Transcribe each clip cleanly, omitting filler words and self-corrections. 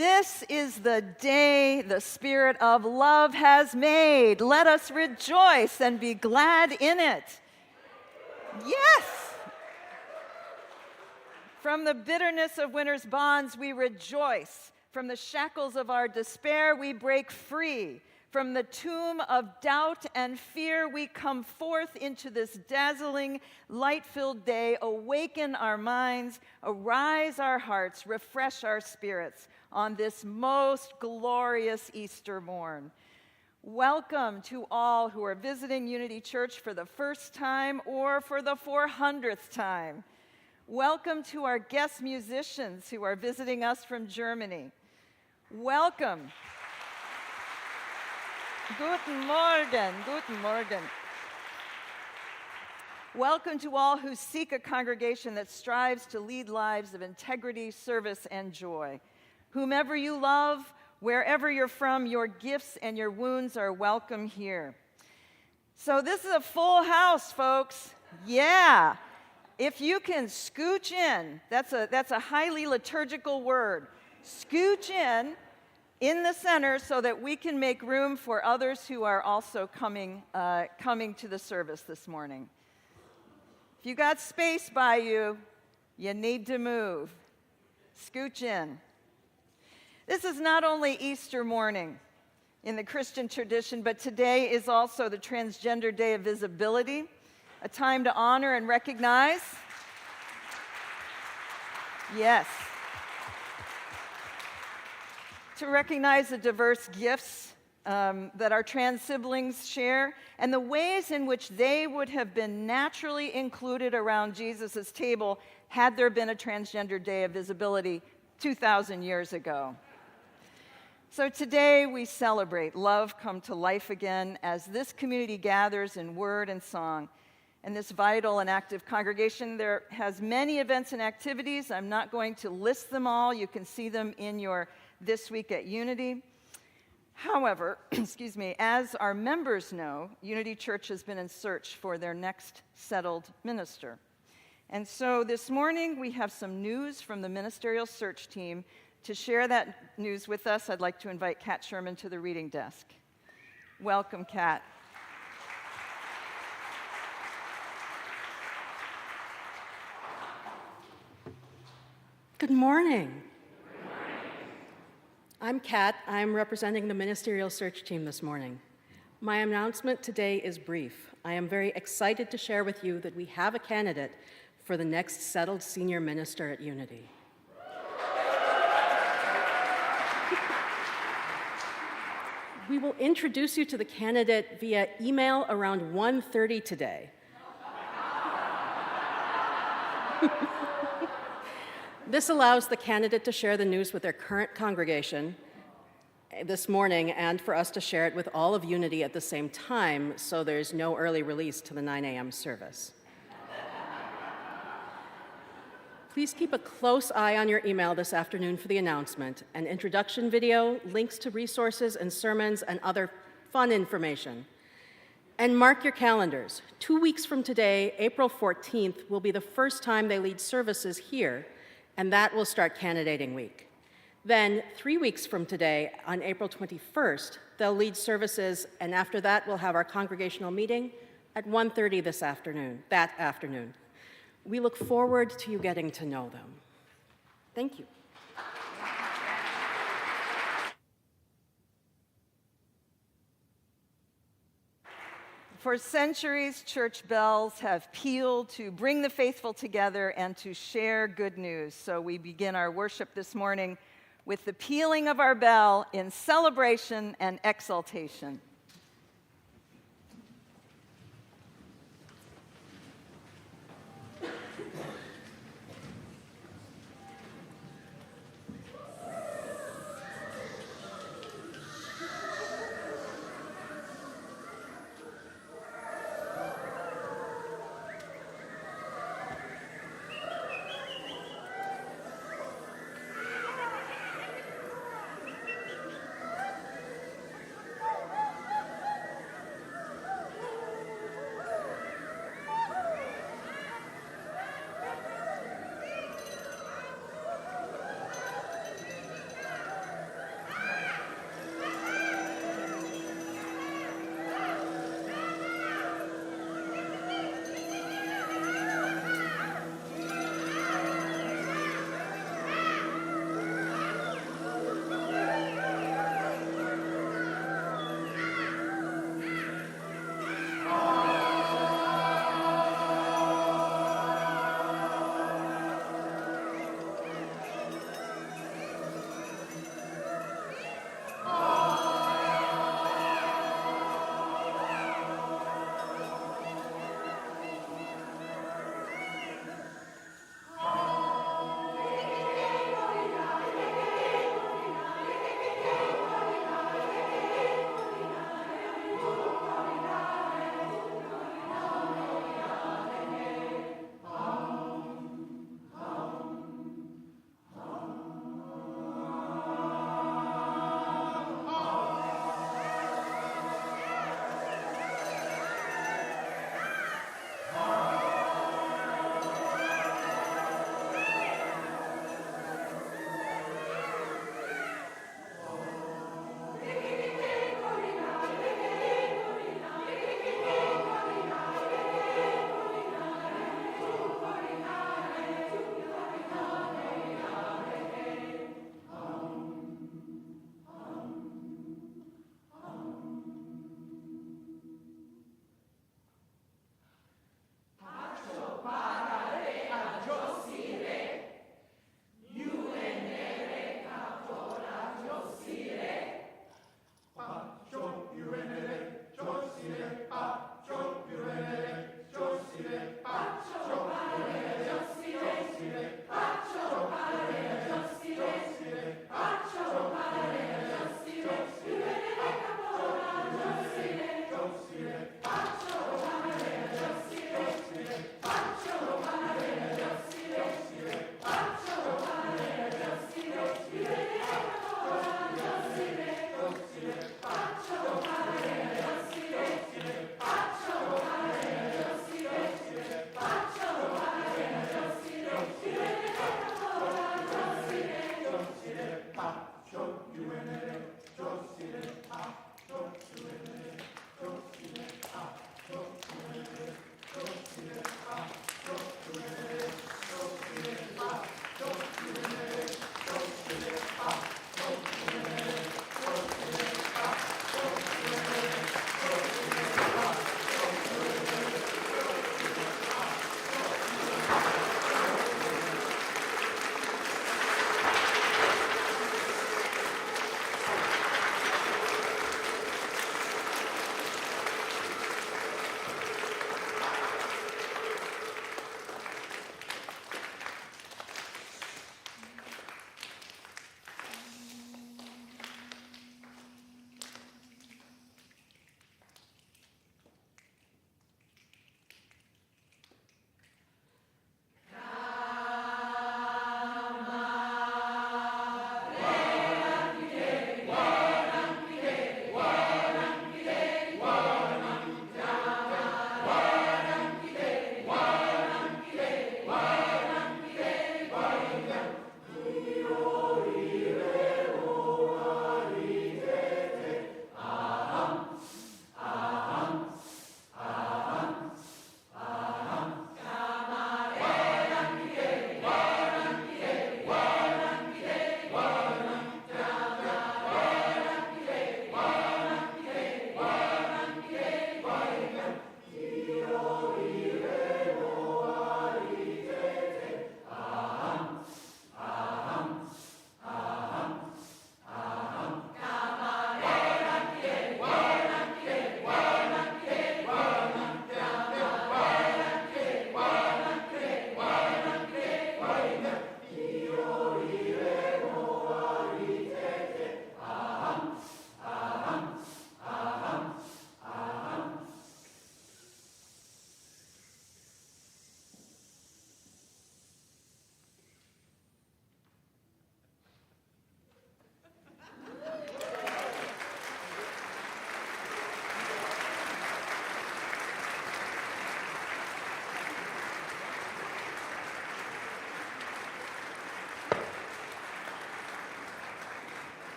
This is the day the Spirit of love has made. Let us rejoice and be glad in it. Yes! From the bitterness of winter's bonds, we rejoice. From the shackles of our despair, we break free. From the tomb of doubt and fear, we come forth into this dazzling, light-filled day. Awaken our minds, arise our hearts, refresh our spirits on this most glorious Easter morn. Welcome to all who are visiting Unity Church for the first time or for the 400th time. Welcome to our guest musicians who are visiting us from Germany. Welcome. Guten Morgen, guten Morgen. Welcome to all who seek a congregation that strives to lead lives of integrity, service, and joy. Whomever you love, wherever you're from, your gifts and your wounds are welcome here. So this is a full house, folks. Yeah. If you can scooch in, that's a highly liturgical word. Scooch in the center so that we can make room for others who are also coming to the service this morning. If you got space by you, you need to move. Scooch in. This is not only Easter morning in the Christian tradition, but today is also the Transgender Day of Visibility, a time to honor and recognize. Yes. To recognize the diverse gifts that our trans siblings share and the ways in which they would have been naturally included around Jesus' table had there been a Transgender Day of Visibility 2,000 years ago. So today we celebrate love come to life again as this community gathers in word and song. And this vital and active congregation there has many events and activities. I'm not going to list them all. You can see them in your This Week at Unity. However, as our members know, Unity Church has been in search for their next settled minister. And so this morning we have some news from the ministerial search team. To share that news with us, I'd like to invite Kat Sherman to the reading desk. Welcome, Kat. Good morning. I'm Kat. I'm representing the ministerial search team this morning. My announcement today is brief. I am very excited to share with you that we have a candidate for the next settled senior minister at Unity. We will introduce you to the candidate via email around 1:30 today. This allows the candidate to share the news with their current congregation this morning and for us to share it with all of Unity at the same time so there's no early release to the 9 a.m. service. Please keep a close eye on your email this afternoon for the announcement, an introduction video, links to resources and sermons, and other fun information. And mark your calendars. 2 weeks from today, April 14th, will be the first time they lead services here, and that will start candidating week. Then, 3 weeks from today, on April 21st, they'll lead services, and after that, we'll have our congregational meeting at 1:30 that afternoon. We look forward to you getting to know them. Thank you. For centuries, church bells have pealed to bring the faithful together and to share good news. So we begin our worship this morning with the pealing of our bell in celebration and exaltation.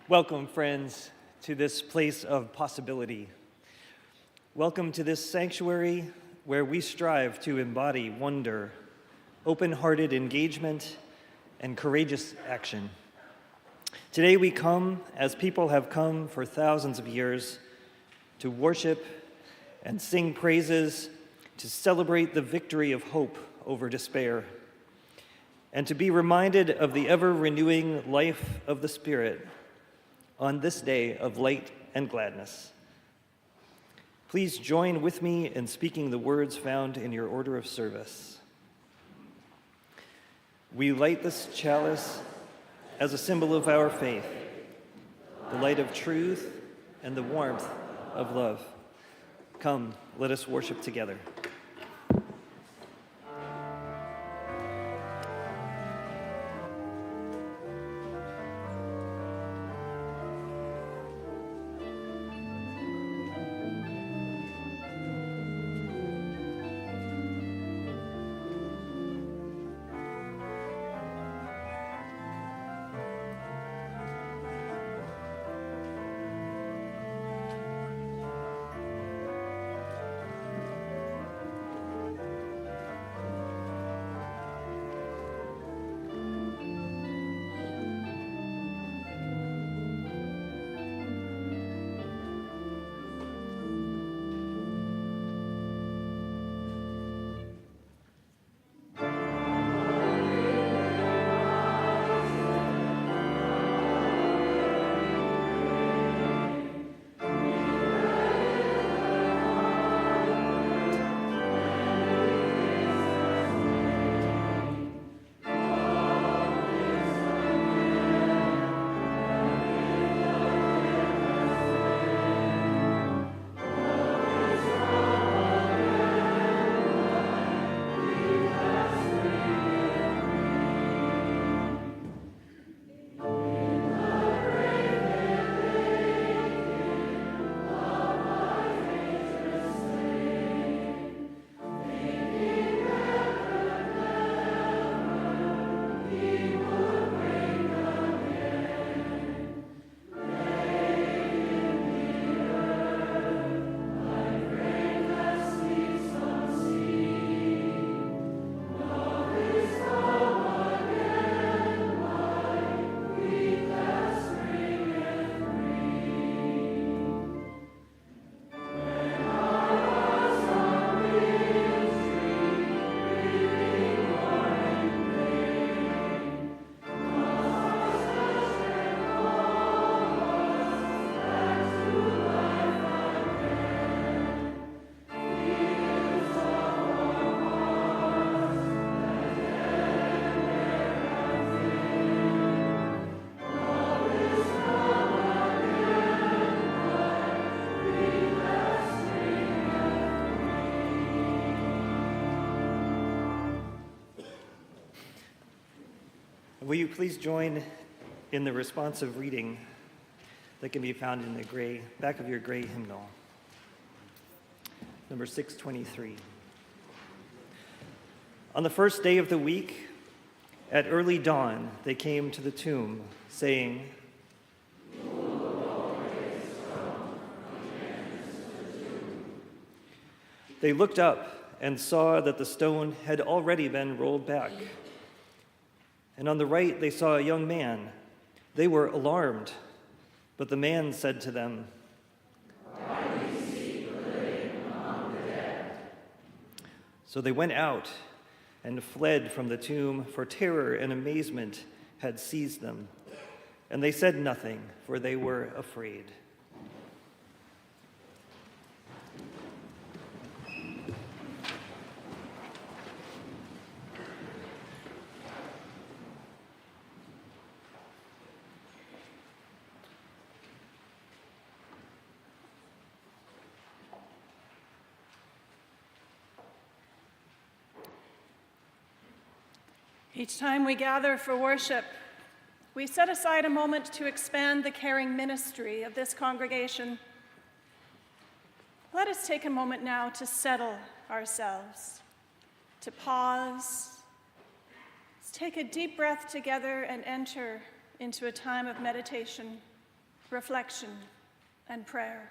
Welcome, friends, to this place of possibility. Welcome to this sanctuary where we strive to embody wonder, open-hearted engagement, and courageous action. Today we come, as people have come for thousands of years, to worship and sing praises, to celebrate the victory of hope over despair, and to be reminded of the ever-renewing life of the Spirit on this day of light and gladness. Please join with me in speaking the words found in your order of service. We light this chalice as a symbol of our faith, the light of truth and the warmth of love. Come, let us worship together. Will you please join in the responsive reading that can be found in the back of your gray hymnal, number 623. On the first day of the week, at early dawn, they came to the tomb, saying, They looked up and saw that the stone had already been rolled back. And on the right they saw a young man. They were alarmed, but the man said to them, Why do you seek the living among the dead? So they went out and fled from the tomb, for terror and amazement had seized them. And they said nothing, for they were afraid. Each time we gather for worship, we set aside a moment to expand the caring ministry of this congregation. Let us take a moment now to settle ourselves, to pause, let's take a deep breath together and enter into a time of meditation. reflection, and prayer.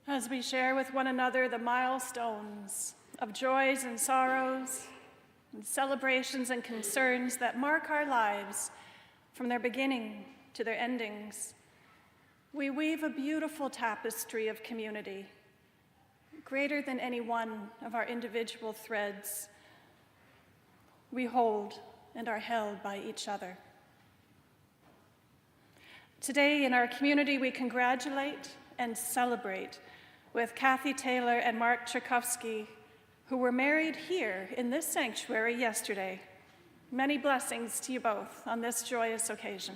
As we share with one another the milestones of joys and sorrows, and celebrations and concerns that mark our lives from their beginning to their endings, we weave a beautiful tapestry of community, greater than any one of our individual threads. We hold and are held by each other. Today in our community, we congratulate and celebrate with Kathy Taylor and Mark Tchaikovsky, who were married here in this sanctuary yesterday. Many blessings to you both on this joyous occasion.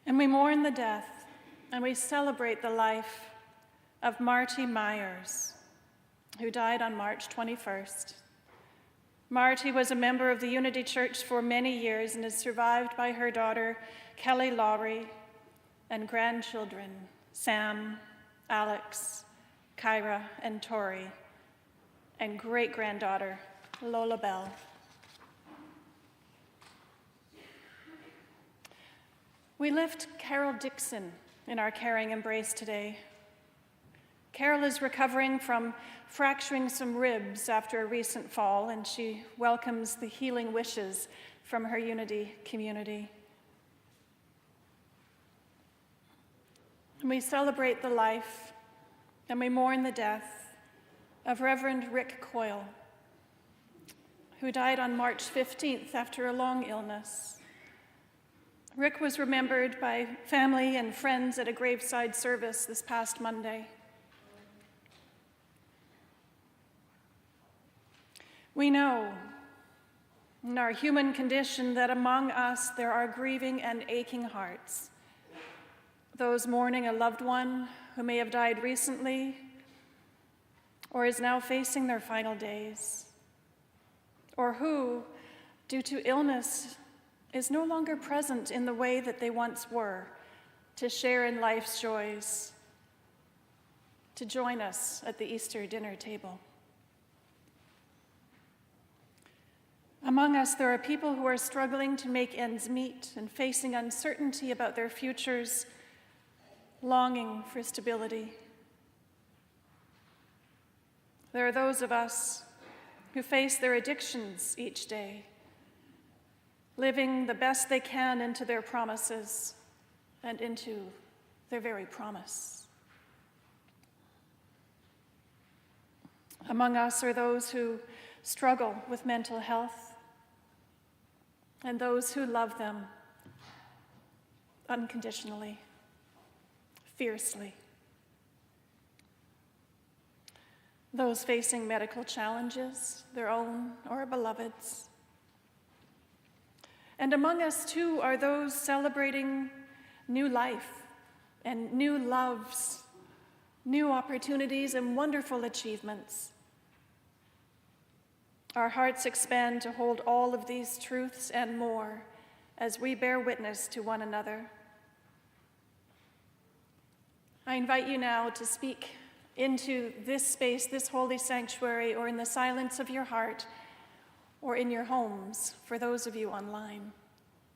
And we mourn the death and we celebrate the life of Marty Myers, who died on March 21st. Marty was a member of the Unity Church for many years and is survived by her daughter, Kelly Lowry, and grandchildren, Sam, Alex, Kyra, and Tori, and great-granddaughter, Lola Bell. We lift Carol Dixon in our caring embrace today. Carol is recovering from fracturing some ribs after a recent fall, and she welcomes the healing wishes from her Unity community. We celebrate the life and we mourn the death of Reverend Rick Coyle, who died on March 15th after a long illness. Rick was remembered by family and friends at a graveside service this past Monday. We know in our human condition that among us there are grieving and aching hearts. Those mourning a loved one who may have died recently or is now facing their final days, or who, due to illness, is no longer present in the way that they once were to share in life's joys, to join us at the Easter dinner table. Among us, there are people who are struggling to make ends meet and facing uncertainty about their futures, longing for stability. There are those of us who face their addictions each day, living the best they can into their promises and into their very promise. Among us are those who struggle with mental health and those who love them unconditionally, fiercely. Those facing medical challenges, their own or beloveds. And among us, too, are those celebrating new life and new loves, new opportunities and wonderful achievements. Our hearts expand to hold all of these truths and more as we bear witness to one another. I invite you now to speak into this space, this holy sanctuary, or in the silence of your heart, or in your homes, for those of you online,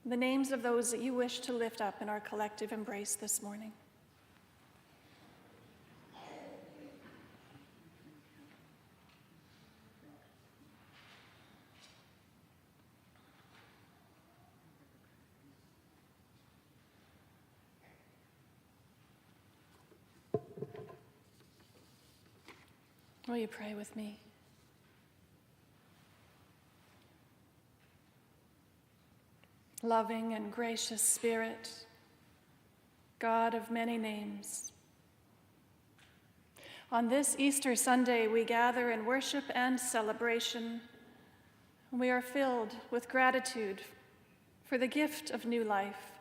the names of those that you wish to lift up in our collective embrace this morning. Will you pray with me? Loving and gracious Spirit, God of many names. On this Easter Sunday, we gather in worship and celebration. We are filled with gratitude for the gift of new life.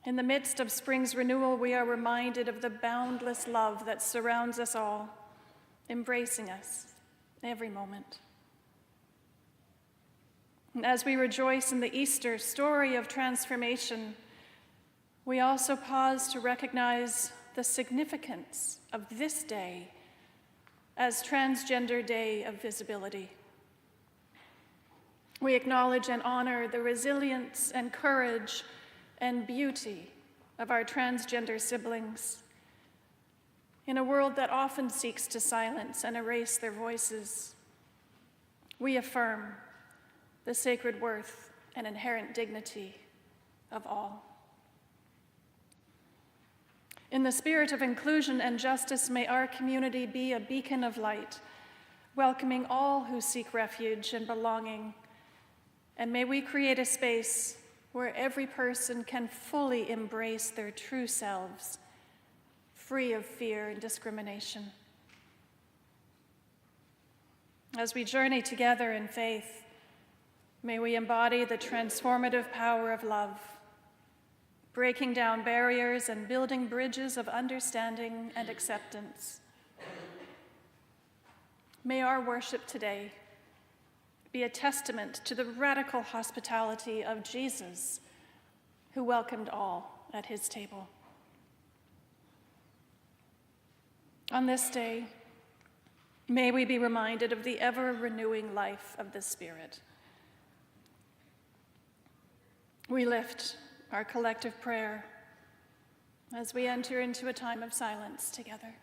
In the midst of spring's renewal, we are reminded of the boundless love that surrounds us all, embracing us every moment. And as we rejoice in the Easter story of transformation, we also pause to recognize the significance of this day as Transgender Day of Visibility. We acknowledge and honor the resilience and courage and beauty of our transgender siblings in a world that often seeks to silence and erase their voices. We affirm the sacred worth and inherent dignity of all. In the spirit of inclusion and justice, may our community be a beacon of light, welcoming all who seek refuge and belonging. And may we create a space where every person can fully embrace their true selves, free of fear and discrimination. As we journey together in faith, may we embody the transformative power of love, breaking down barriers and building bridges of understanding and acceptance. May our worship today be a testament to the radical hospitality of Jesus, who welcomed all at his table. On this day, may we be reminded of the ever-renewing life of the Spirit. We lift our collective prayer as we enter into a time of silence together.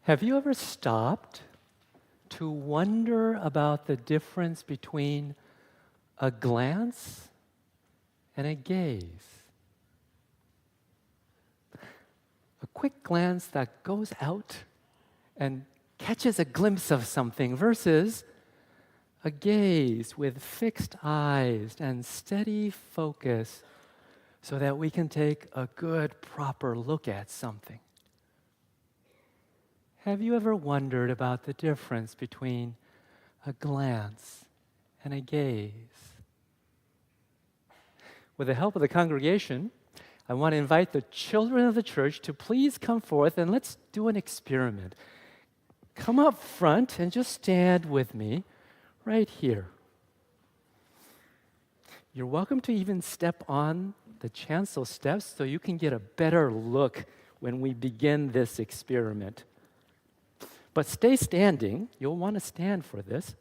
Have you ever stopped to wonder about the difference between a glance and a gaze? A quick glance that goes out and catches a glimpse of something versus a gaze with fixed eyes and steady focus so that we can take a good, proper look at something. Have you ever wondered about the difference between a glance and a gaze? With the help of the congregation, I want to invite the children of the church to please come forth and let's do an experiment. Come up front and just stand with me right here. You're welcome to even step on the chancel steps so you can get a better look when we begin this experiment. But stay standing. You'll want to stand for this.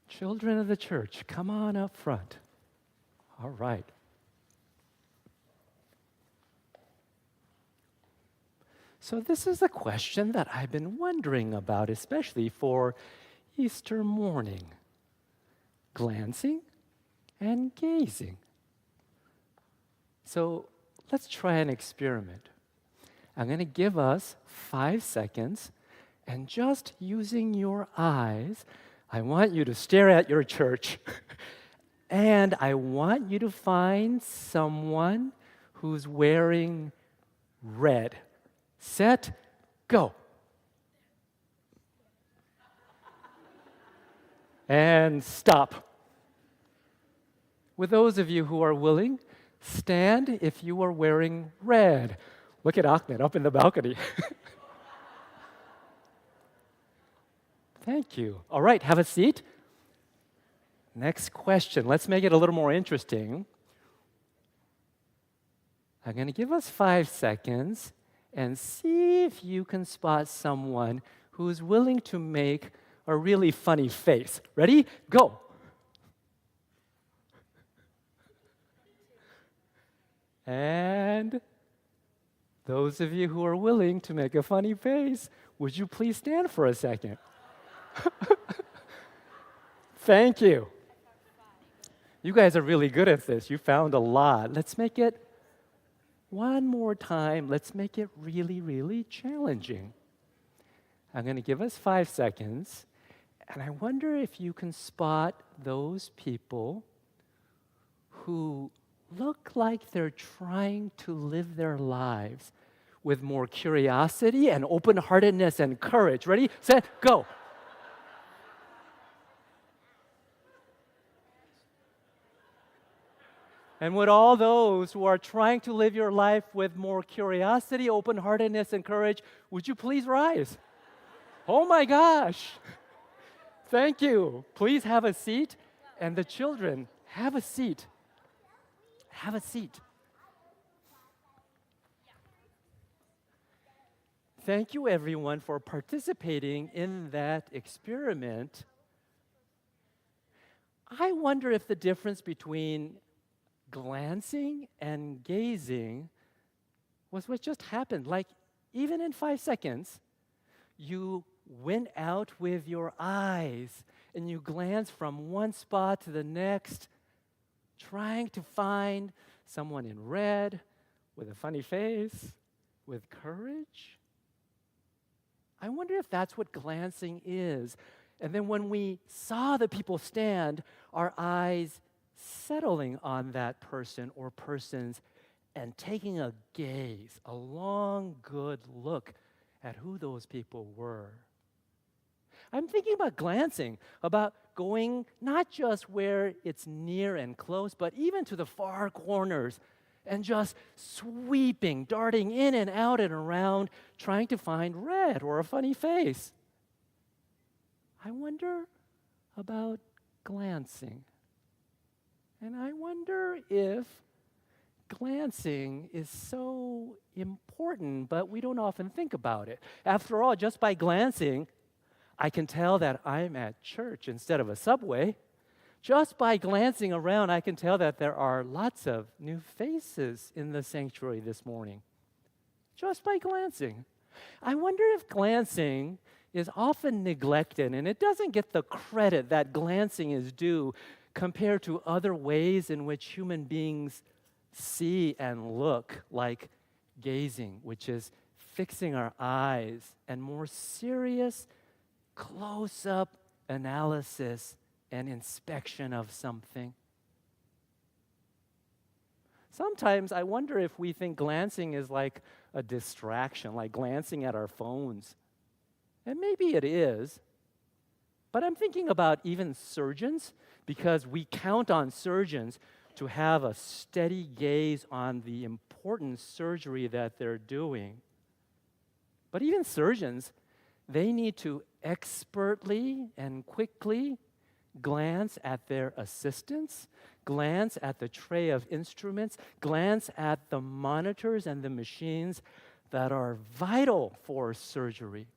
Children of the church, come on up front. All right. So this is a question that I've been wondering about, especially for Easter morning. Glancing and gazing. So let's try an experiment. I'm going to give us 5 seconds, and just using your eyes, I want you to stare at your church, and I want you to find someone who's wearing red. Set, go. And stop. With those of you who are willing, stand if you are wearing red. Look at Ahmed up in the balcony. Thank you. All right, have a seat. Next question. Let's make it a little more interesting. I'm going to give us 5 seconds and see if you can spot someone who's willing to make a really funny face. Ready? Go. And those of you who are willing to make a funny face, would you please stand for a second? Thank you. You guys are really good at this. You found a lot. Let's make it one more time. Let's make it really, really challenging. I'm going to give us 5 seconds, and I wonder if you can spot those people who look like they're trying to live their lives with more curiosity and open-heartedness and courage. Ready, set, go. And with all those who are trying to live your life with more curiosity, open-heartedness, and courage, would you please rise? Oh my gosh. Thank you. Please have a seat. And the children, have a seat. Have a seat. Thank you, everyone, for participating in that experiment. I wonder if the difference between glancing and gazing was what just happened. Like, even in 5 seconds, you went out with your eyes and you glanced from one spot to the next, trying to find someone in red, with a funny face, with courage. I wonder if that's what glancing is. And then when we saw the people stand, our eyes settling on that person or persons and taking a gaze, a long, good look at who those people were. I'm thinking about glancing, about going not just where it's near and close, but even to the far corners and just sweeping, darting in and out and around, trying to find red or a funny face. I wonder about glancing. And I wonder if glancing is so important, but we don't often think about it. After all, just by glancing, I can tell that I'm at church instead of a subway. Just by glancing around, I can tell that there are lots of new faces in the sanctuary this morning. Just by glancing. I wonder if glancing is often neglected and it doesn't get the credit that glancing is due compared to other ways in which human beings see and look, like gazing, which is fixing our eyes, and more serious, close-up analysis and inspection of something. Sometimes I wonder if we think glancing is like a distraction, like glancing at our phones. And maybe it is. But I'm thinking about even surgeons, because we count on surgeons to have a steady gaze on the important surgery that they're doing. But even surgeons, they need to expertly and quickly glance at their assistants, glance at the tray of instruments, glance at the monitors and the machines that are vital for surgery.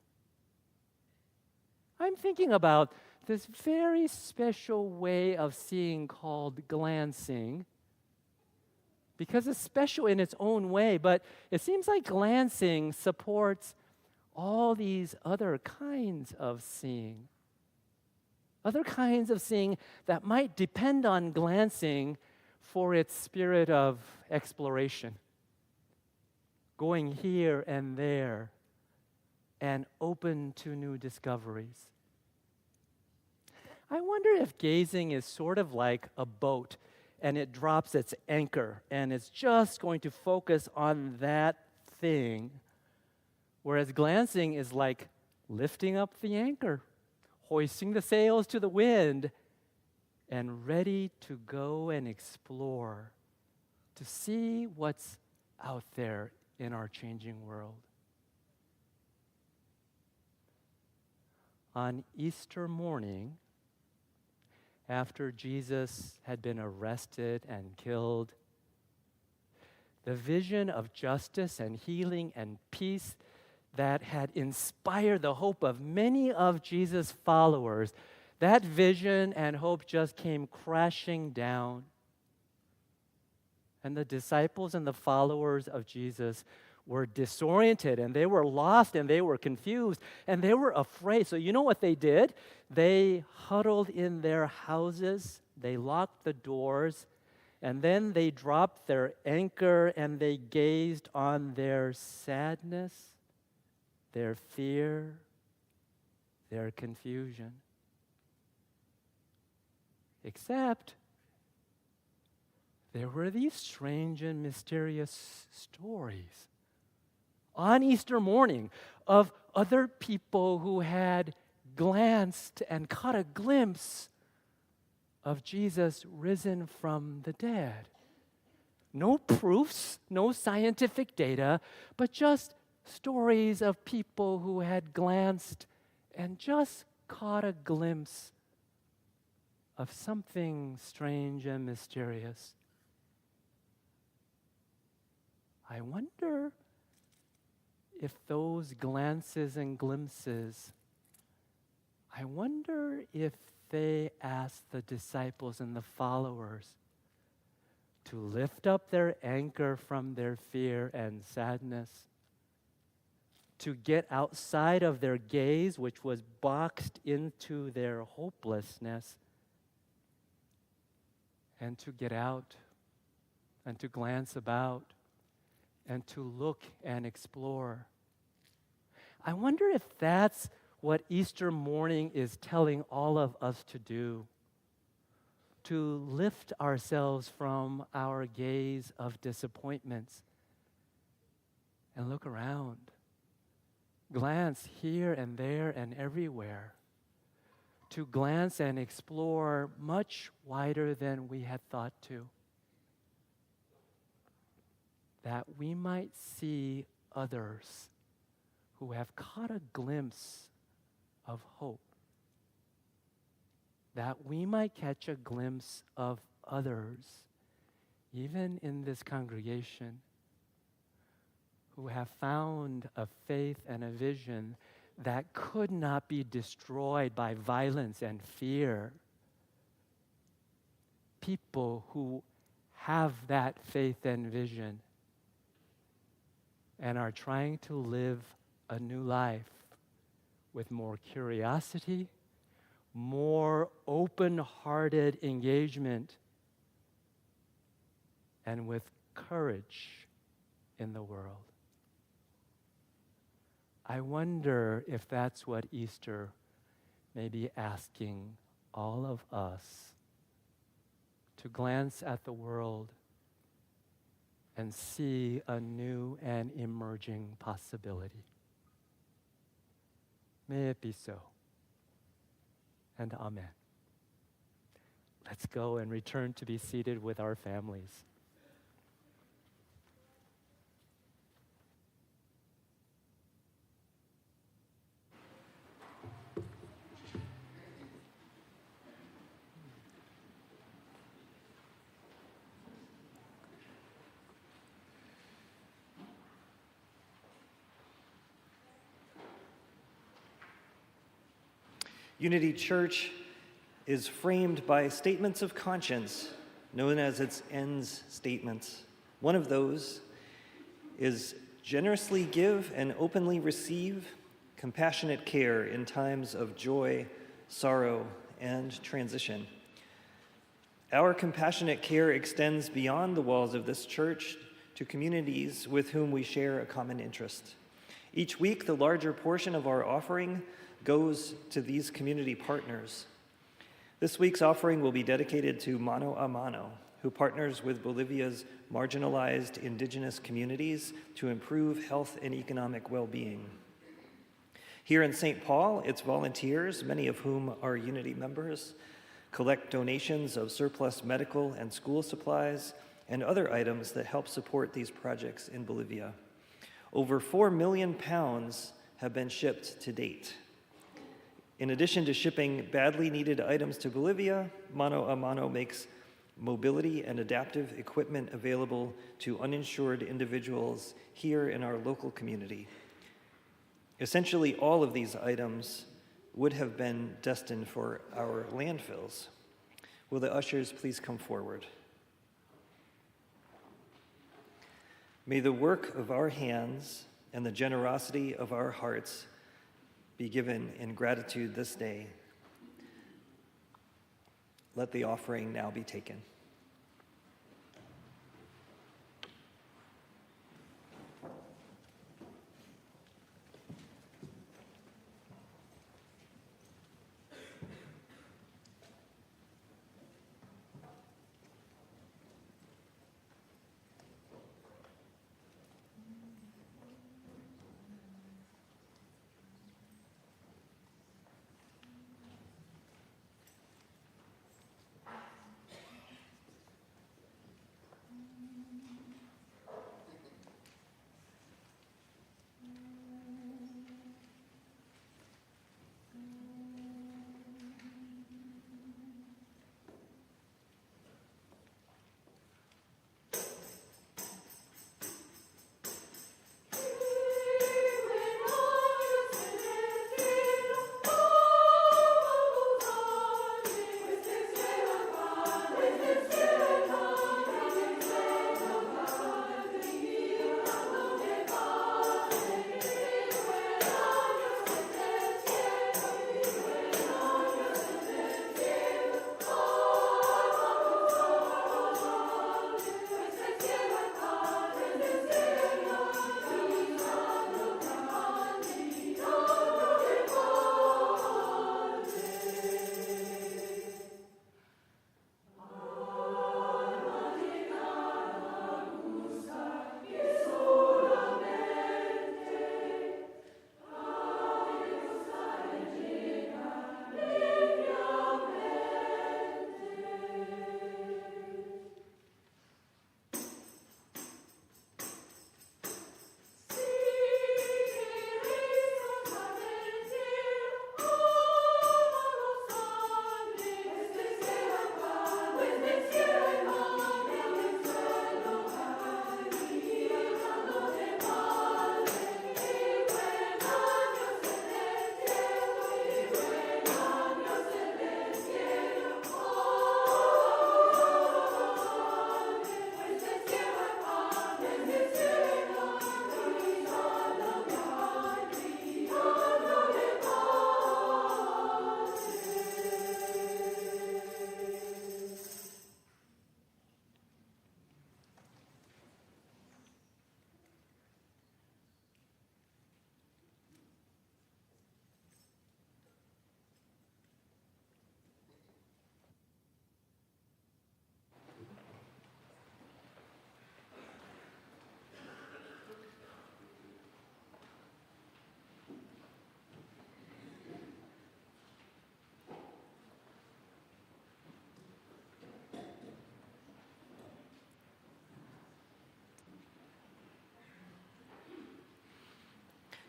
I'm thinking about this very special way of seeing called glancing, because it's special in its own way, but it seems like glancing supports all these other kinds of seeing. Other kinds of seeing that might depend on glancing for its spirit of exploration, going here and there, and open to new discoveries. I wonder if gazing is sort of like a boat, and it drops its anchor, and it's just going to focus on that thing, whereas glancing is like lifting up the anchor, hoisting the sails to the wind, and ready to go and explore, to see what's out there in our changing world. On Easter morning, after Jesus had been arrested and killed, the vision of justice and healing and peace that had inspired the hope of many of Jesus' followers, that vision and hope just came crashing down. And the disciples and the followers of Jesus were disoriented, and they were lost, and they were confused, and they were afraid. So you know what they did? They huddled in their houses, they locked the doors, and then they dropped their anchor, and they gazed on their sadness, their fear, their confusion. Except there were these strange and mysterious stories on Easter morning of other people who had glanced and caught a glimpse of Jesus risen from the dead. No proofs, no scientific data, but just stories of people who had glanced and just caught a glimpse of something strange and mysterious. I wonder if those glances and glimpses, I wonder if they asked the disciples and the followers to lift up their anchor from their fear and sadness, to get outside of their gaze, which was boxed into their hopelessness, and to get out and to glance about and to look and explore. I wonder if that's what Easter morning is telling all of us to do, to lift ourselves from our gaze of disappointments and look around, glance here and there and everywhere, to glance and explore much wider than we had thought to, that we might see others who have caught a glimpse of hope, that we might catch a glimpse of others, even in this congregation, who have found a faith and a vision that could not be destroyed by violence and fear. People who have that faith and vision and are trying to live a new life with more curiosity, more open-hearted engagement, and with courage in the world. I wonder if that's what Easter may be asking all of us, to glance at the world and see a new and emerging possibility. May it be so. And amen. Let's go and return to be seated with our families. Unity Church is framed by statements of conscience, known as its ends statements. One of those is generously give and openly receive compassionate care in times of joy, sorrow, and transition. Our compassionate care extends beyond the walls of this church to communities with whom we share a common interest. Each week, the larger portion of our offering goes to these community partners. This week's offering will be dedicated to Mano a Mano, who partners with Bolivia's marginalized indigenous communities to improve health and economic well-being. Here in St. Paul, its volunteers, many of whom are Unity members, collect donations of surplus medical and school supplies and other items that help support these projects in Bolivia. Over 4 million pounds have been shipped to date. In addition to shipping badly needed items to Bolivia, Mano a Mano makes mobility and adaptive equipment available to uninsured individuals here in our local community. Essentially, all of these items would have been destined for our landfills. Will the ushers please come forward? May the work of our hands and the generosity of our hearts be given in gratitude this day. Let the offering now be taken.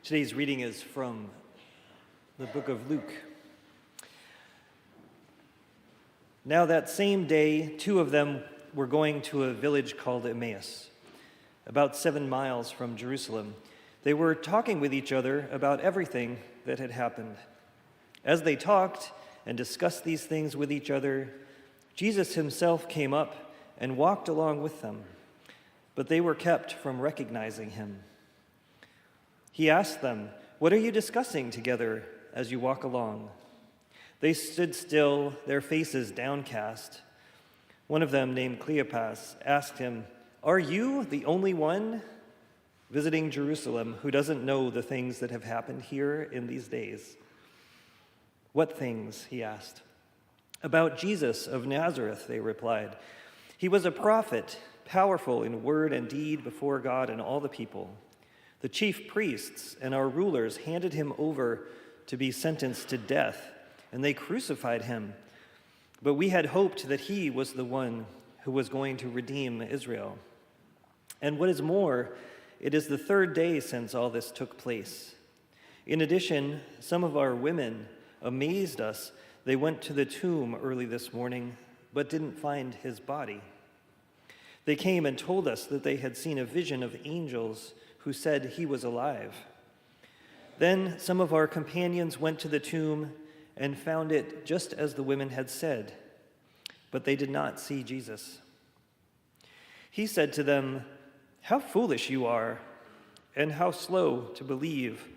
Today's reading is from the book of Luke. Now that same day, two of them were going to a village called Emmaus, about 7 miles from Jerusalem. They were talking with each other about everything that had happened. As they talked and discussed these things with each other, Jesus himself came up and walked along with them, but they were kept from recognizing him. He asked them, "What are you discussing together as you walk along?" They stood still, their faces downcast. One of them, named Cleopas, asked him, "Are you the only one visiting Jerusalem who doesn't know the things that have happened here in these days?" "What things?" he asked. "About Jesus of Nazareth," they replied. "He was a prophet, powerful in word and deed before God and all the people. The chief priests and our rulers handed him over to be sentenced to death, and they crucified him. But we had hoped that he was the one who was going to redeem Israel. And what is more, it is the third day since all this took place. In addition, some of our women amazed us. They went to the tomb early this morning, but didn't find his body. They came and told us that they had seen a vision of angels who said he was alive. Then some of our companions went to the tomb and found it just as the women had said, but they did not see Jesus." He said to them, "How foolish you are, and how slow to believe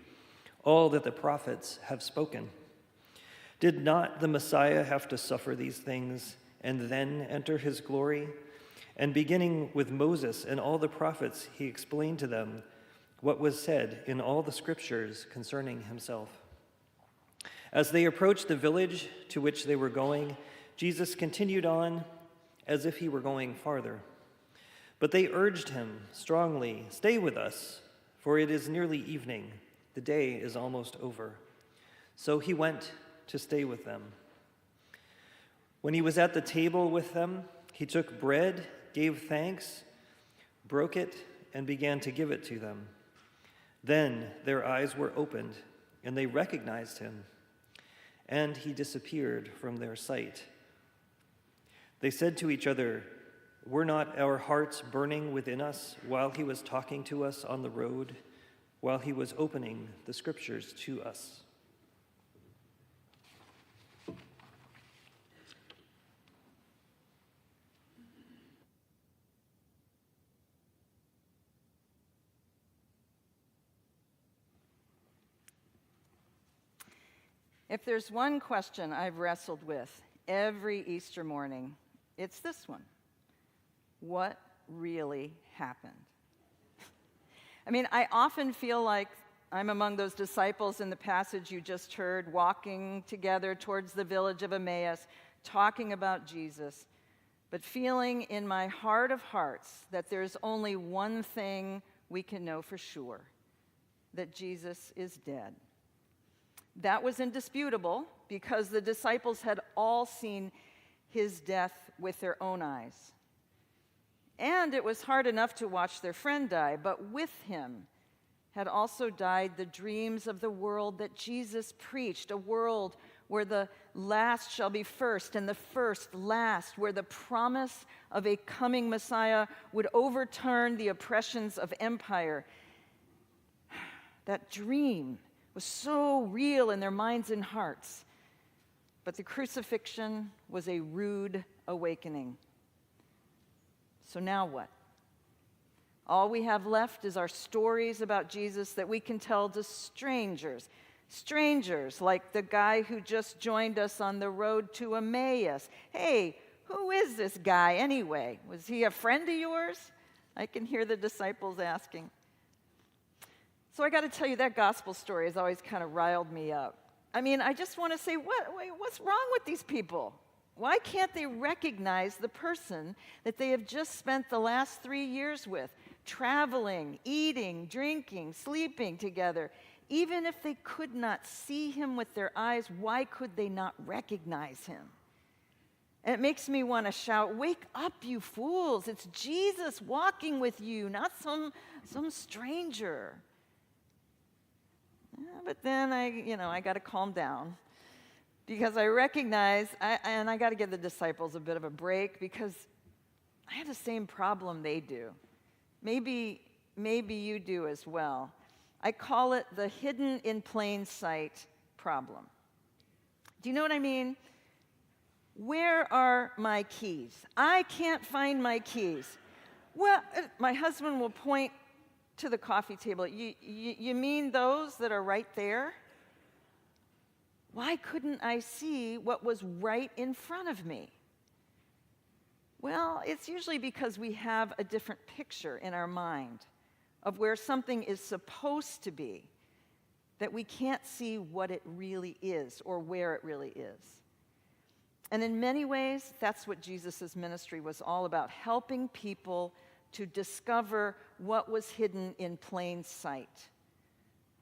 all that the prophets have spoken. Did not the Messiah have to suffer these things and then enter his glory?" And beginning with Moses and all the prophets, he explained to them what was said in all the scriptures concerning himself. As they approached the village to which they were going, Jesus continued on as if he were going farther. But they urged him strongly, "Stay with us, for it is nearly evening. The day is almost over." So he went to stay with them. When he was at the table with them, he took bread, gave thanks, broke it, and began to give it to them. Then their eyes were opened, and they recognized him, and he disappeared from their sight. They said to each other, "Were not our hearts burning within us while he was talking to us on the road, while he was opening the scriptures to us?" If there's one question I've wrestled with every Easter morning, it's this one. What really happened? I mean, I often feel like I'm among those disciples in the passage you just heard, walking together towards the village of Emmaus, talking about Jesus, but feeling in my heart of hearts that there's only one thing we can know for sure, that Jesus is dead. That was indisputable because the disciples had all seen his death with their own eyes. And it was hard enough to watch their friend die, but with him had also died the dreams of the world that Jesus preached, a world where the last shall be first and the first last, where the promise of a coming Messiah would overturn the oppressions of empire. That dream was so real in their minds and hearts. But the crucifixion was a rude awakening. So now what? All we have left is our stories about Jesus that we can tell to strangers. Strangers like the guy who just joined us on the road to Emmaus. Hey, who is this guy anyway? Was he a friend of yours? I can hear the disciples asking. So I got to tell you, that gospel story has always kind of riled me up. I mean, I just want to say, what's wrong with these people? Why can't they recognize the person that they have just spent the last 3 years with, traveling, eating, drinking, sleeping together? Even if they could not see him with their eyes, why could they not recognize him? And it makes me want to shout, "Wake up, you fools. It's Jesus walking with you, not some stranger." But then I got to calm down because I recognize, and I got to give the disciples a bit of a break because I have the same problem they do. Maybe you do as well. I call it the hidden in plain sight problem. Do you know what I mean? Where are my keys? I can't find my keys. Well, my husband will point to the coffee table. You mean those that are right there? Why couldn't I see what was right in front of me? Well, it's usually because we have a different picture in our mind of where something is supposed to be, that we can't see what it really is or where it really is. And in many ways, that's what Jesus' ministry was all about, helping people to discover what was hidden in plain sight.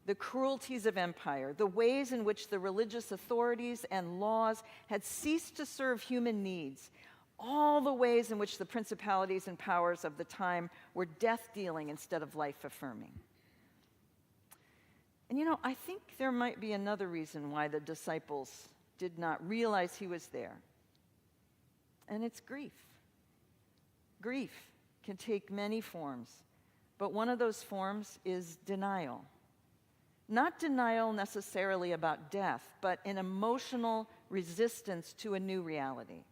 The cruelties of empire, the ways in which the religious authorities and laws had ceased to serve human needs, all the ways in which the principalities and powers of the time were death-dealing instead of life-affirming. And I think there might be another reason why the disciples did not realize he was there. And it's grief. Grief can take many forms, but one of those forms is denial. Not denial necessarily about death, but an emotional resistance to a new reality.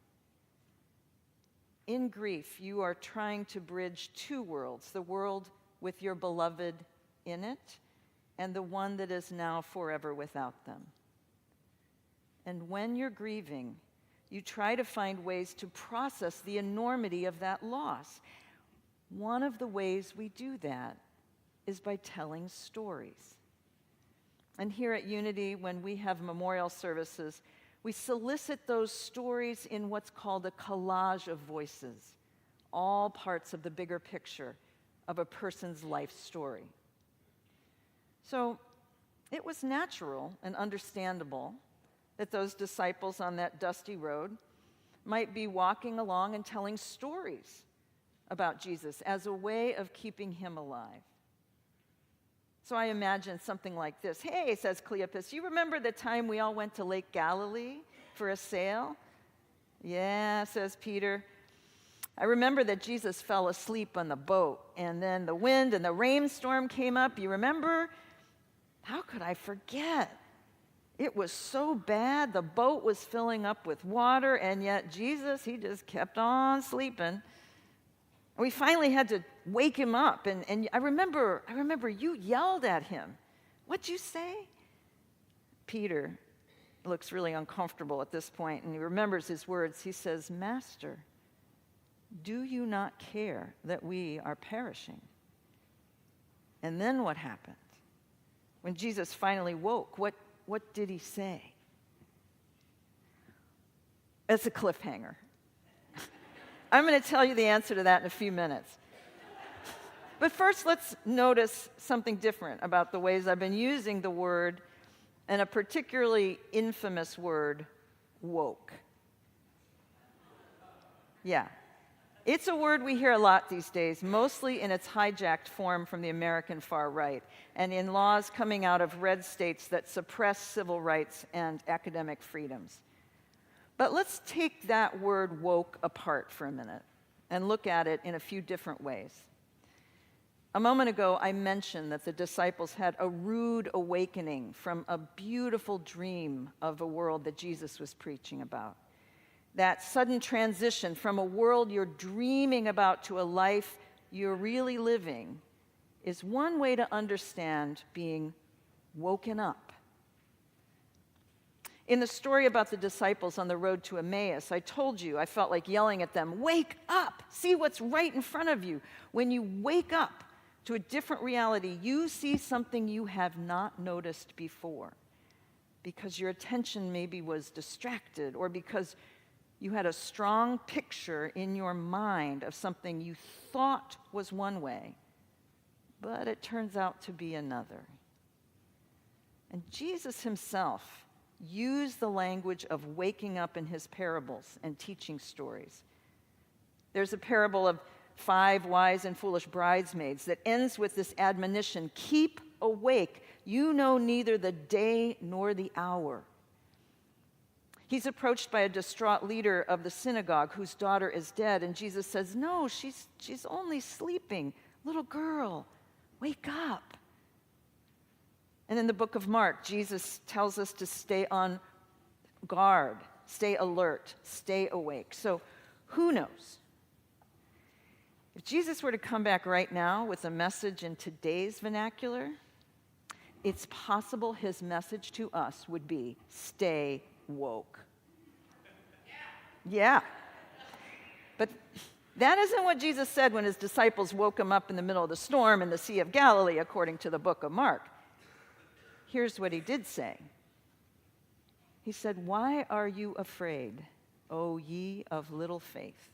In grief, you are trying to bridge two worlds, the world with your beloved in it, and the one that is now forever without them. And when you're grieving, you try to find ways to process the enormity of that loss. One of the ways we do that is by telling stories. And here at Unity, when we have memorial services, we solicit those stories in what's called a collage of voices, all parts of the bigger picture of a person's life story. So it was natural and understandable that those disciples on that dusty road might be walking along and telling stories about Jesus as a way of keeping him alive. So I imagine something like this. Hey, says Cleopas, you remember the time we all went to Lake Galilee for a sail? Yeah, says Peter. I remember that Jesus fell asleep on the boat, and then the wind and the rainstorm came up. You remember? How could I forget? It was so bad. The boat was filling up with water, and yet Jesus, he just kept on sleeping. We finally had to wake him up, and I remember you yelled at him. What'd you say? Peter looks really uncomfortable at this point, and he remembers his words. He says, Master, do you not care that we are perishing? And then what happened? When Jesus finally woke, what did he say? It's a cliffhanger. I'm going to tell you the answer to that in a few minutes. But first, let's notice something different about the ways I've been using the word, and a particularly infamous word, woke. Yeah. It's a word we hear a lot these days, mostly in its hijacked form from the American far right, and in laws coming out of red states that suppress civil rights and academic freedoms. But let's take that word woke apart for a minute and look at it in a few different ways. A moment ago, I mentioned that the disciples had a rude awakening from a beautiful dream of a world that Jesus was preaching about. That sudden transition from a world you're dreaming about to a life you're really living is one way to understand being woken up. In the story about the disciples on the road to Emmaus, I told you I felt like yelling at them, wake up, see what's right in front of you. When you wake up to a different reality, you see something you have not noticed before because your attention maybe was distracted or because you had a strong picture in your mind of something you thought was one way, but it turns out to be another. And Jesus himself used the language of waking up in his parables and teaching stories. There's a parable of 5 wise and foolish bridesmaids that ends with this admonition, keep awake. You know neither the day nor the hour." He's approached by a distraught leader of the synagogue whose daughter is dead, and Jesus says, "No, she's only sleeping. Little girl, wake up." And in the book of Mark, Jesus tells us to stay on guard, stay alert, stay awake. So who knows? If Jesus were to come back right now with a message in today's vernacular, it's possible his message to us would be, stay woke. Yeah. But that isn't what Jesus said when his disciples woke him up in the middle of the storm in the Sea of Galilee, according to the book of Mark. Here's what he did say. He said, "Why are you afraid, O ye of little faith?"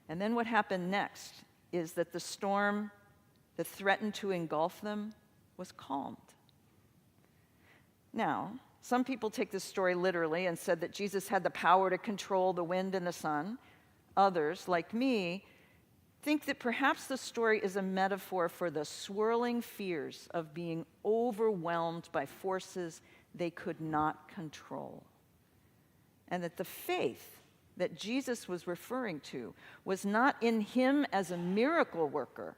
And then what happened next is that the storm that threatened to engulf them was calmed. Now, some people take this story literally and said that Jesus had the power to control the wind and the sun. Others, like me, think that perhaps the story is a metaphor for the swirling fears of being overwhelmed by forces they could not control. And that the faith that Jesus was referring to was not in him as a miracle worker,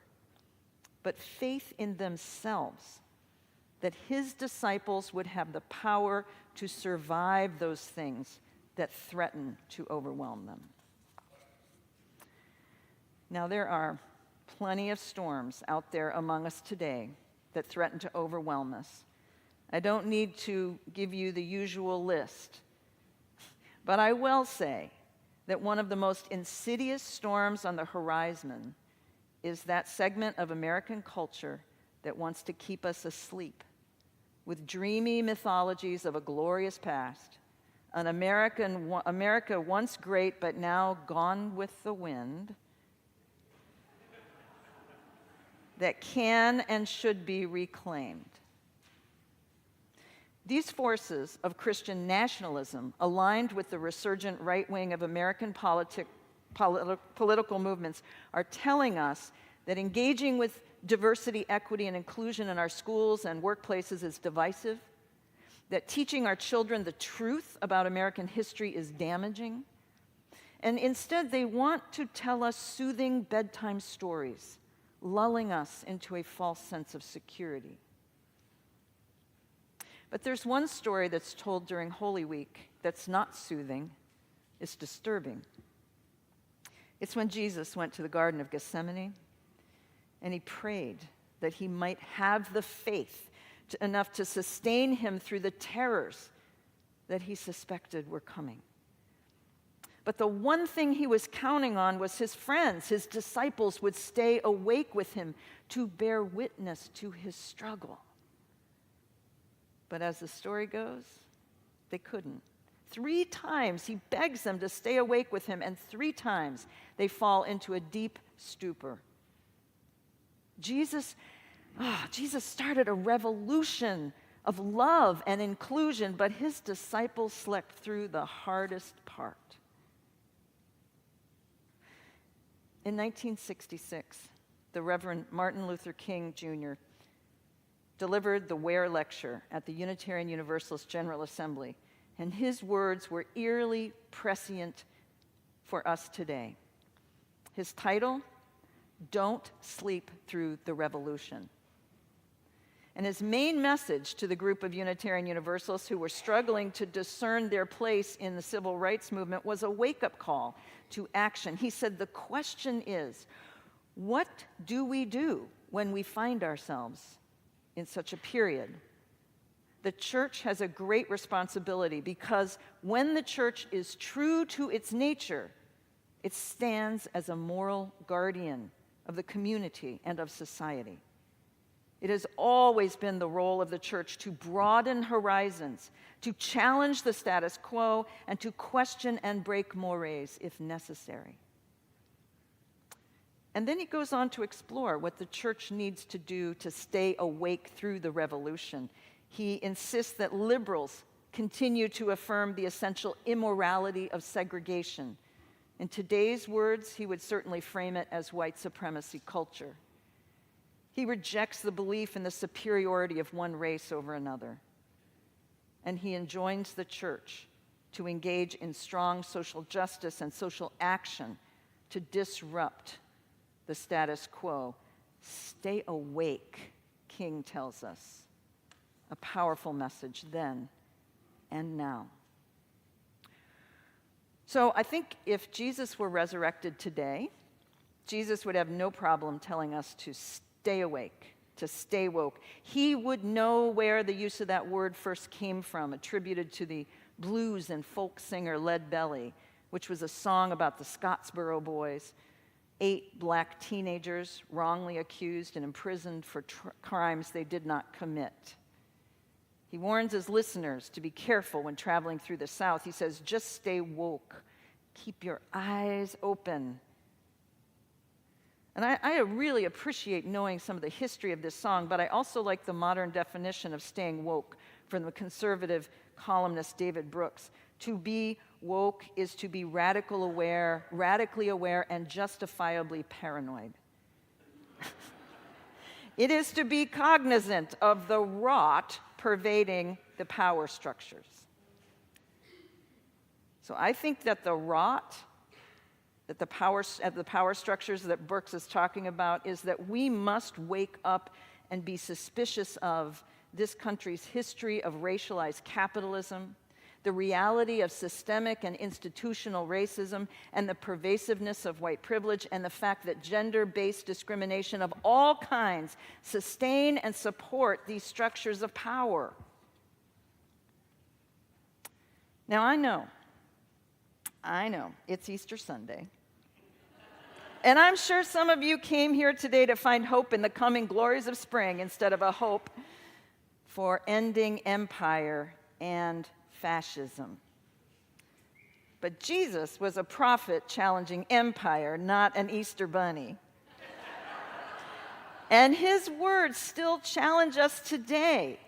but faith in themselves, that his disciples would have the power to survive those things that threaten to overwhelm them. Now, there are plenty of storms out there among us today that threaten to overwhelm us. I don't need to give you the usual list, but I will say that one of the most insidious storms on the horizon is that segment of American culture that wants to keep us asleep with dreamy mythologies of a glorious past, an America once great but now gone with the wind, that can and should be reclaimed. These forces of Christian nationalism, aligned with the resurgent right wing of American political movements, are telling us that engaging with diversity, equity, and inclusion in our schools and workplaces is divisive, that teaching our children the truth about American history is damaging, and instead they want to tell us soothing bedtime stories, lulling us into a false sense of security. But there's one story that's told during Holy Week that's not soothing, it's disturbing. It's when Jesus went to the Garden of Gethsemane and he prayed that he might have the faith enough to sustain him through the terrors that he suspected were coming. But the one thing he was counting on was his friends, his disciples, would stay awake with him to bear witness to his struggle. But as the story goes, they couldn't. 3 times he begs them to stay awake with him, and 3 times they fall into a deep stupor. Jesus started a revolution of love and inclusion, but his disciples slept through the hardest part. In 1966, the Reverend Martin Luther King Jr. delivered the Ware Lecture at the Unitarian Universalist General Assembly, and his words were eerily prescient for us today. His title, "Don't Sleep Through the Revolution." And his main message to the group of Unitarian Universalists who were struggling to discern their place in the civil rights movement was a wake-up call to action. He said, the question is, what do we do when we find ourselves in such a period? The church has a great responsibility because when the church is true to its nature, it stands as a moral guardian of the community and of society. It has always been the role of the church to broaden horizons, to challenge the status quo, and to question and break mores if necessary. And then he goes on to explore what the church needs to do to stay awake through the revolution. He insists that liberals continue to affirm the essential immorality of segregation. In today's words, he would certainly frame it as white supremacy culture. He rejects the belief in the superiority of one race over another. And he enjoins the church to engage in strong social justice and social action to disrupt the status quo. Stay awake, King tells us. A powerful message then and now. So I think if Jesus were resurrected today, Jesus would have no problem telling us to stay awake, to stay woke. He would know where the use of that word first came from, attributed to the blues and folk singer Lead Belly, which was a song about the Scottsboro Boys, 8 black teenagers wrongly accused and imprisoned for crimes they did not commit. He warns his listeners to be careful when traveling through the South. He says, just stay woke. Keep your eyes open. And I really appreciate knowing some of the history of this song, but I also like the modern definition of staying woke from the conservative columnist David Brooks. To be woke is to be radically aware, and justifiably paranoid. It is to be cognizant of the rot pervading the power structures. So I think that the rot, that the power structures that Brooks is talking about, is that we must wake up and be suspicious of this country's history of racialized capitalism, the reality of systemic and institutional racism, and the pervasiveness of white privilege, and the fact that gender-based discrimination of all kinds sustain and support these structures of power. Now, I know, it's Easter Sunday. And I'm sure some of you came here today to find hope in the coming glories of spring instead of a hope for ending empire and fascism. But Jesus was a prophet challenging empire, not an Easter bunny. And his words still challenge us today.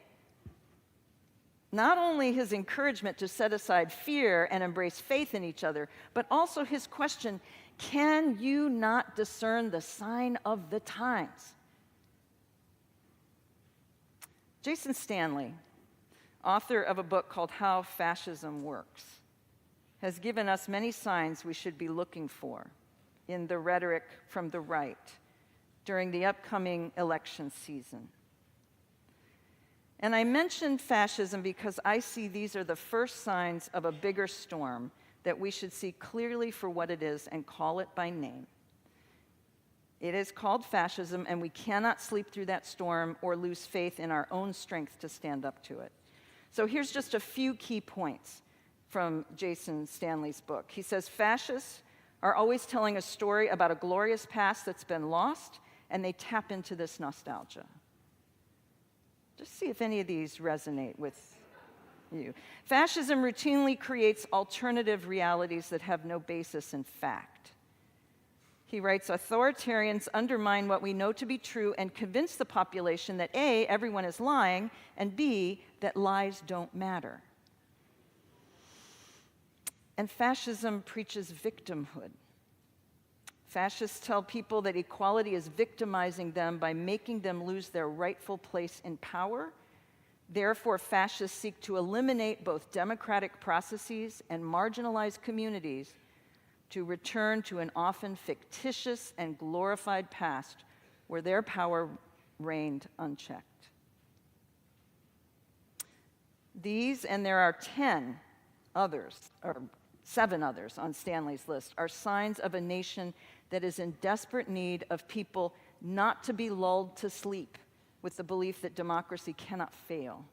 Not only his encouragement to set aside fear and embrace faith in each other, but also his question, can you not discern the sign of the times? Jason Stanley, author of a book called How Fascism Works, has given us many signs we should be looking for in the rhetoric from the right during the upcoming election season. And I mentioned fascism because I see these are the first signs of a bigger storm that we should see clearly for what it is and call it by name. It is called fascism, and we cannot sleep through that storm or lose faith in our own strength to stand up to it. So here's just a few key points from Jason Stanley's book. He says, fascists are always telling a story about a glorious past that's been lost, and they tap into this nostalgia. Just see if any of these resonate with you. Fascism routinely creates alternative realities that have no basis in fact. He writes, authoritarians undermine what we know to be true and convince the population that A, everyone is lying, and B, that lies don't matter. And fascism preaches victimhood. Fascists tell people that equality is victimizing them by making them lose their rightful place in power. Therefore, fascists seek to eliminate both democratic processes and marginalized communities to return to an often fictitious and glorified past where their power reigned unchecked. These, and there are 10 others, or 7 others on Stanley's list, are signs of a nation that is in desperate need of people not to be lulled to sleep with the belief that democracy cannot fail.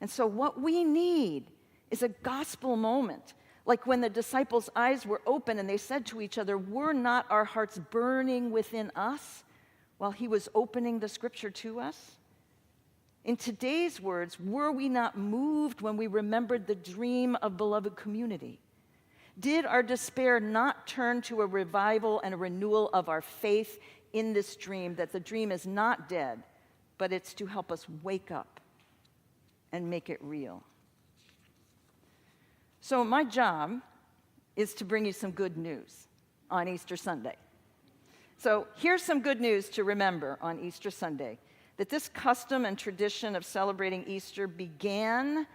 And so what we need is a gospel moment, like when the disciples' eyes were open and they said to each other, were not our hearts burning within us while he was opening the scripture to us? In today's words, were we not moved when we remembered the dream of beloved community? Did our despair not turn to a revival and a renewal of our faith in this dream, that the dream is not dead, but it's to help us wake up and make it real? So my job is to bring you some good news on Easter Sunday. So here's some good news to remember on Easter Sunday, that this custom and tradition of celebrating Easter began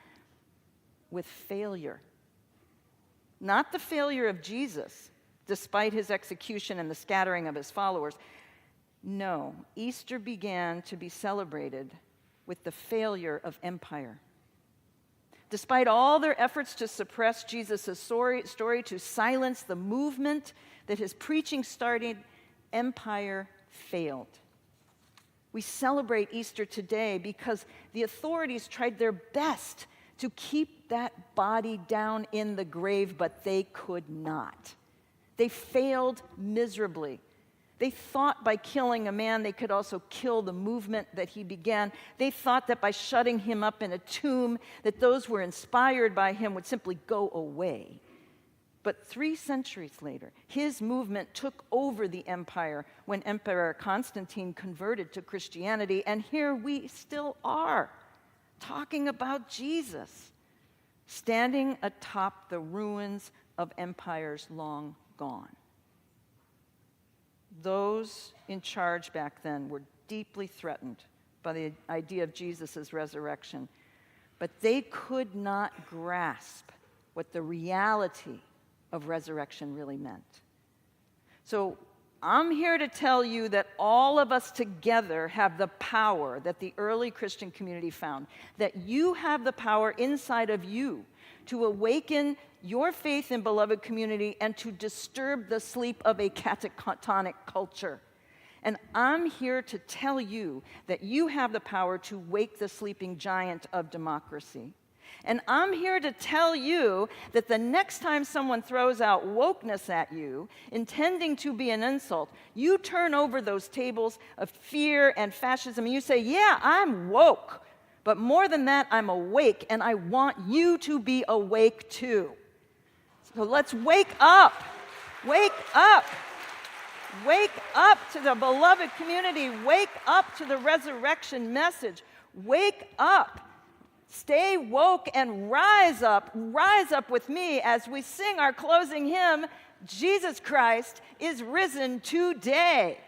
with failure. Not the failure of Jesus, despite his execution and the scattering of his followers. No, Easter began to be celebrated with the failure of empire. Despite all their efforts to suppress Jesus' story, to silence the movement that his preaching started, empire failed. We celebrate Easter today because the authorities tried their best to keep that body down in the grave, but they could not. They failed miserably. They thought by killing a man, they could also kill the movement that he began. They thought that by shutting him up in a tomb, that those who were inspired by him would simply go away. But 3 centuries later, his movement took over the empire when Emperor Constantine converted to Christianity, and here we still are, talking about Jesus, standing atop the ruins of empires long gone. Those in charge back then were deeply threatened by the idea of Jesus' resurrection, but they could not grasp what the reality of resurrection really meant. So I'm here to tell you that all of us together have the power that the early Christian community found, that you have the power inside of you to awaken your faith in beloved community and to disturb the sleep of a catatonic culture. And I'm here to tell you that you have the power to wake the sleeping giant of democracy. And I'm here to tell you that the next time someone throws out wokeness at you, intending to be an insult, you turn over those tables of fear and fascism and you say, yeah, I'm woke. But more than that, I'm awake, and I want you to be awake too. So let's wake up. Wake up. Wake up to the beloved community. Wake up to the resurrection message. Wake up. Stay woke and rise up. Rise up with me as we sing our closing hymn, Jesus Christ is risen today.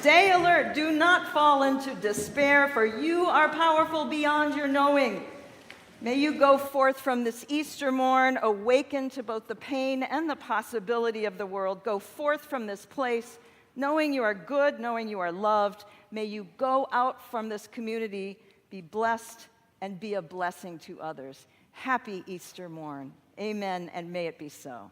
Stay alert. Do not fall into despair, for you are powerful beyond your knowing. May you go forth from this Easter morn, awakened to both the pain and the possibility of the world. Go forth from this place, knowing you are good, knowing you are loved. May you go out from this community, be blessed, and be a blessing to others. Happy Easter morn. Amen, and may it be so.